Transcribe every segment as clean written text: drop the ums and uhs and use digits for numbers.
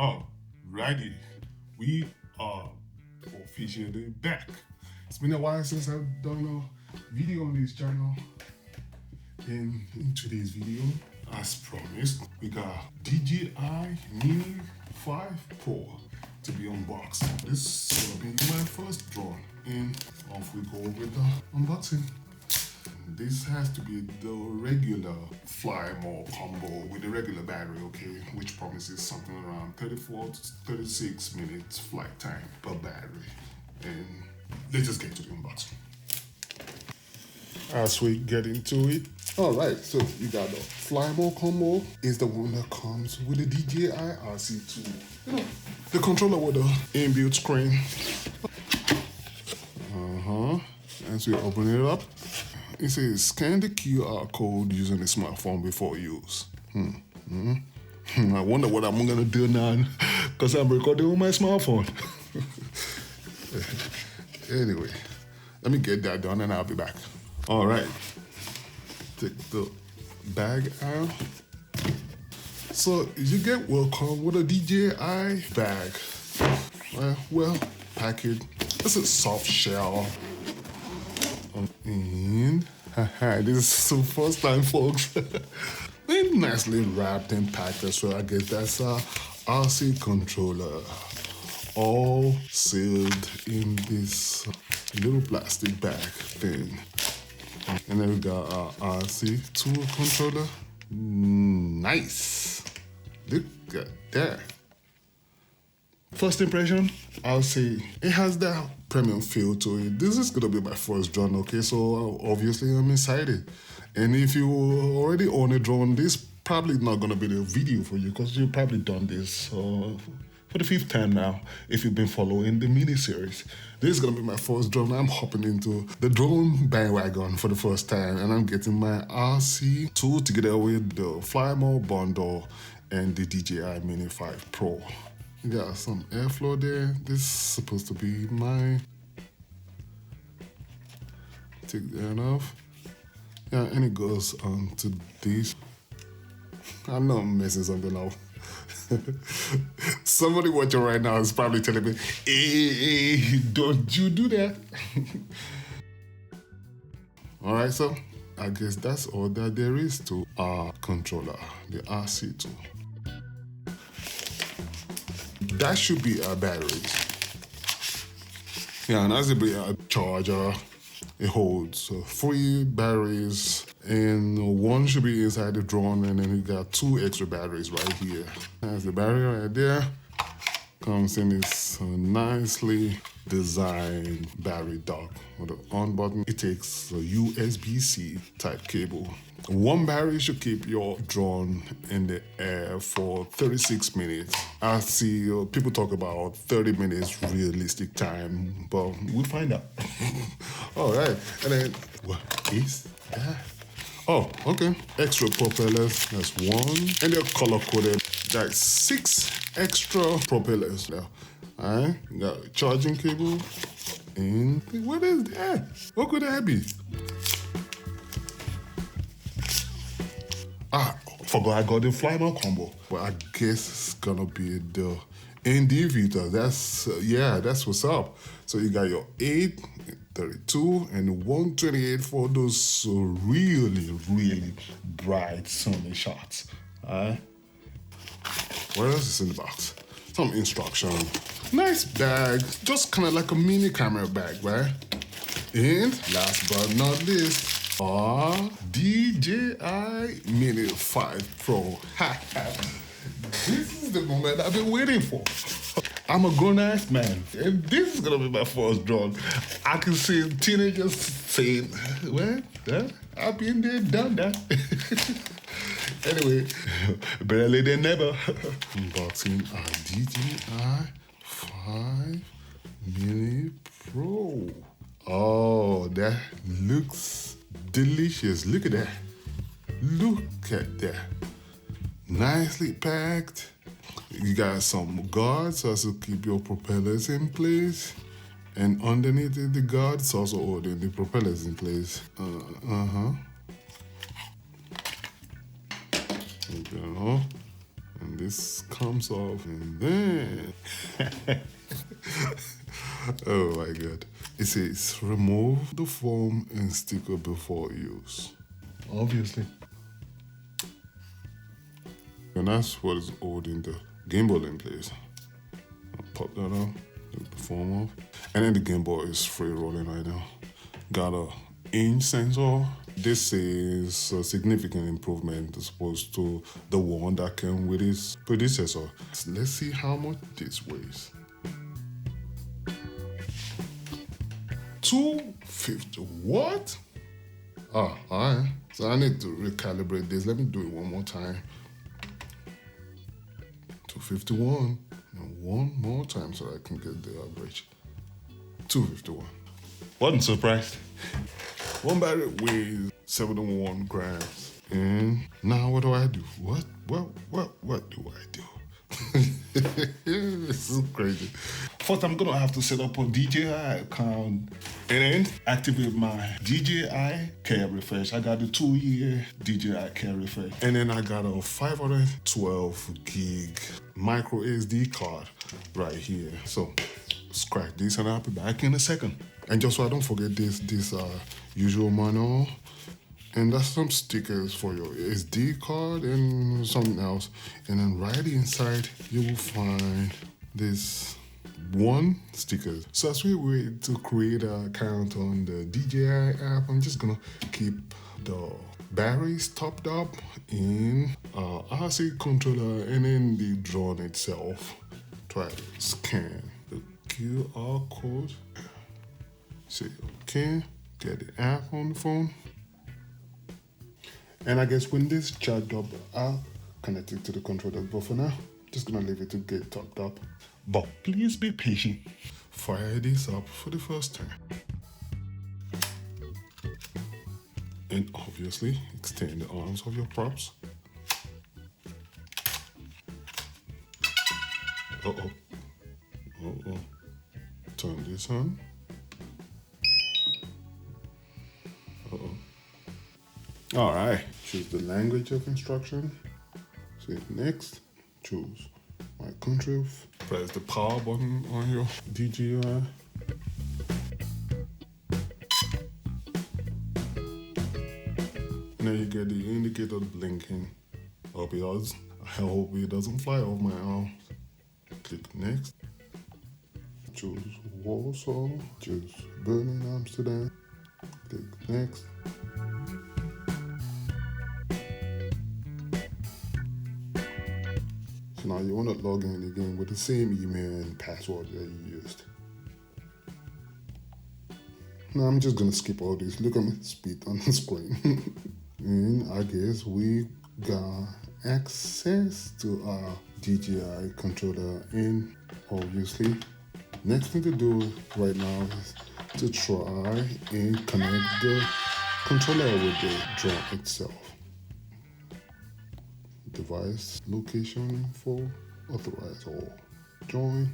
Alrighty, we are officially back. It's been a while since I've done a video on this channel. In today's video, as promised, we got DJI Mini 5 Pro to be unboxed. This is gonna be my first drone, and off we go with the unboxing. This has to be the regular fly more combo with the regular battery, okay, which promises something around 34 to 36 minutes flight time per battery. And let's just get to the unboxing. As we get into it, all right, so you got the fly more combo is the one that comes with the DJI RC2. You know, the controller with the inbuilt screen. As we open it up, it says scan the QR code using a smartphone before use. I wonder what I'm gonna do now because I'm recording on my smartphone. Anyway, let me get that done and I'll be back. All right, take the bag out. So you get welcome with a DJI bag. Well packaged. It's a soft shell. And this is the first time, folks. Been nicely wrapped and packed as well. I guess that's a RC controller, all sealed in this little plastic bag thing. And then we got our RC2 controller. Nice. Look at that. First impression, I'll say it has that premium feel to it. This is gonna be my first drone, okay? So obviously I'm excited. And if you already own a drone, this probably not gonna be the video for you because you've probably done this for the 5th time now if you've been following the mini series. This is gonna be my first drone. I'm hopping into the drone bandwagon for the first time, and I'm getting my RC2 together with the Fly More bundle and the DJI Mini 5 Pro. Got some airflow there. This is supposed to be my... Take that off. Yeah, and it goes on to this. I know I'm messing something up. Somebody watching right now is probably telling me, hey, don't you do that. All right, so I guess that's all that there is to our controller, the RC2. That should be our batteries. Yeah, and as it be a charger, it holds 3 batteries, and one should be inside the drone, and then you got 2 extra batteries right here. That's the battery right there. Comes in this nicely designed battery dock. With the on button, it takes a USB-C type cable. One battery should keep your drone in the air for 36 minutes. I see people talk about 30 minutes realistic time, but we'll find out. All right, and then what is that? Oh, okay. Extra propellers, that's 1. And they're color-coded. That's 6 extra propellers now. All right, got a charging cable. And what is that? What could that be? Forgot I got the Fly More combo. Well, I guess it's gonna be the individual. That's, yeah, that's what's up. So you got your 8, 32, and 128 for those really, really bright sunny shots. What else is in the box? Some instruction. Nice bag, just kind of like a mini camera bag, right? And last but not least, our DJI Mini 5 Pro. This is the moment I've been waiting for. I'm a grown-ass man, and this is gonna be my first drone. I can see teenagers saying, well, I've been there, done that. Anyway, better late than never. Unboxing our DJI 5 Mini Pro. Oh, that looks delicious. Look at that. Look at that. Nicely packed. You got some guards also keep your propellers in place. And underneath the guards also holding the propellers in place. And this this comes off, and then oh my god. It says remove the foam and sticker before use. Obviously. And that's what is holding the gimbal in place. I'll pop that out, take the foam off. And then the gimbal is free rolling right now. Got a inch sensor. This is a significant improvement as opposed to the one that came with its predecessor. Let's see how much this weighs. 250. What? Ah, alright. So I need to recalibrate this. Let me do it one more time. 251. And one more time so I can get the average. 251. Wasn't surprised. One battery weighs 71 grams. And now what do I do? What do I do? This is crazy. First, I'm gonna have to set up a DJI account and then activate my DJI Care Refresh. I got the 2-year DJI Care Refresh. And then I got a 512 gig micro SD card right here. So scratch this and I'll be back in a second. And just so I don't forget this usual manual. And that's some stickers for your SD card and something else. And then right inside, you will find this one sticker. So as we wait to create an account on the DJI app, I'm just gonna keep the batteries topped up in RC controller and then the drone itself. Try to scan the QR code. Say okay, get the app on the phone. And I guess when this charged up, I'll connect it to the controller. But for now, just gonna leave it to get topped up. But please be patient. Fire this up for the first time. And obviously, extend the arms of your props. Uh-oh. Uh-oh. Turn this on. Uh-oh. All right, choose the language of instruction. Say next, choose my country. Press the power button on your DJI. Now you get the indicator blinking. I hope it doesn't fly off my arm. Click next. Choose Warsaw. Choose Berlin, Amsterdam. Click next. So now you want to log in again with the same email and password that you used. Now I'm just gonna skip all this. Look at my speed on the screen. And I guess we got access to our DJI controller, and obviously next thing to do right now is to try and connect the controller with the drone itself. Device location info, authorize all, join.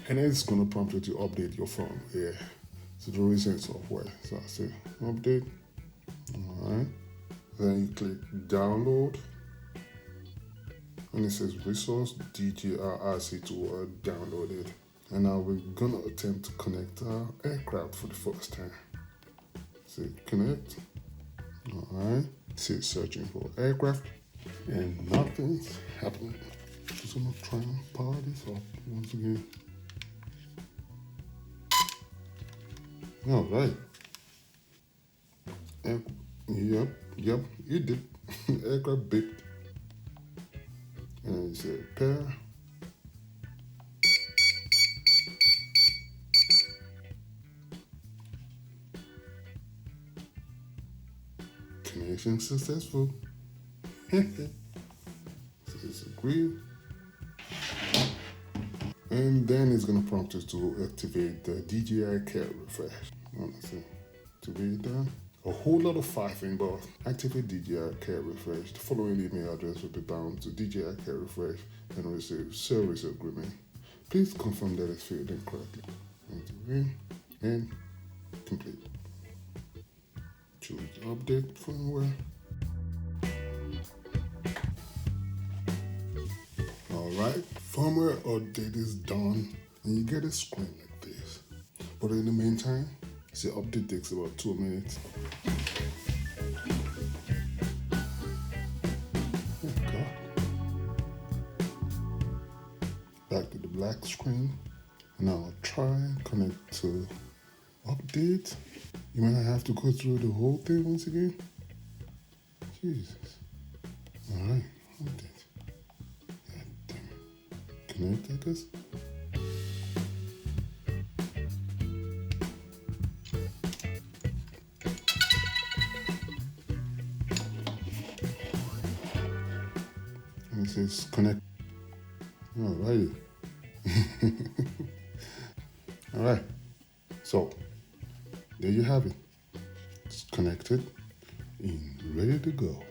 And then it's gonna prompt you to update your phone here to the recent software. So I say update, all right. Then you click download, and it says resource DJI RC2 downloaded. And now we're gonna attempt to connect our aircraft for the first time. Say connect, all right. Say searching for aircraft, and nothing's happening. Just gonna try and power this up once again. All right. Yep, it did. Aircraft beeped. And you say pair. Connection successful. Says agree. And then it's gonna prompt us to activate the DJI Care Refresh. Honestly, activate that. A whole lot of fifing, but activate DJI Care Refresh. The following email address will be bound to DJI Care Refresh and receive service agreement. Please confirm that it's filled in correctly. Activate and complete. Choose update firmware. firmware update is done and you get a screen like this. But in the meantime, the update takes about 2 minutes. Oh God. Back to the black screen. Now I'll try and connect to update. You might have to go through the whole thing once again. Jesus. Alright, update. God damn it. Connect, I guess. And it says connect. Alrighty. Alright. So there you have it. It's connected and ready to go.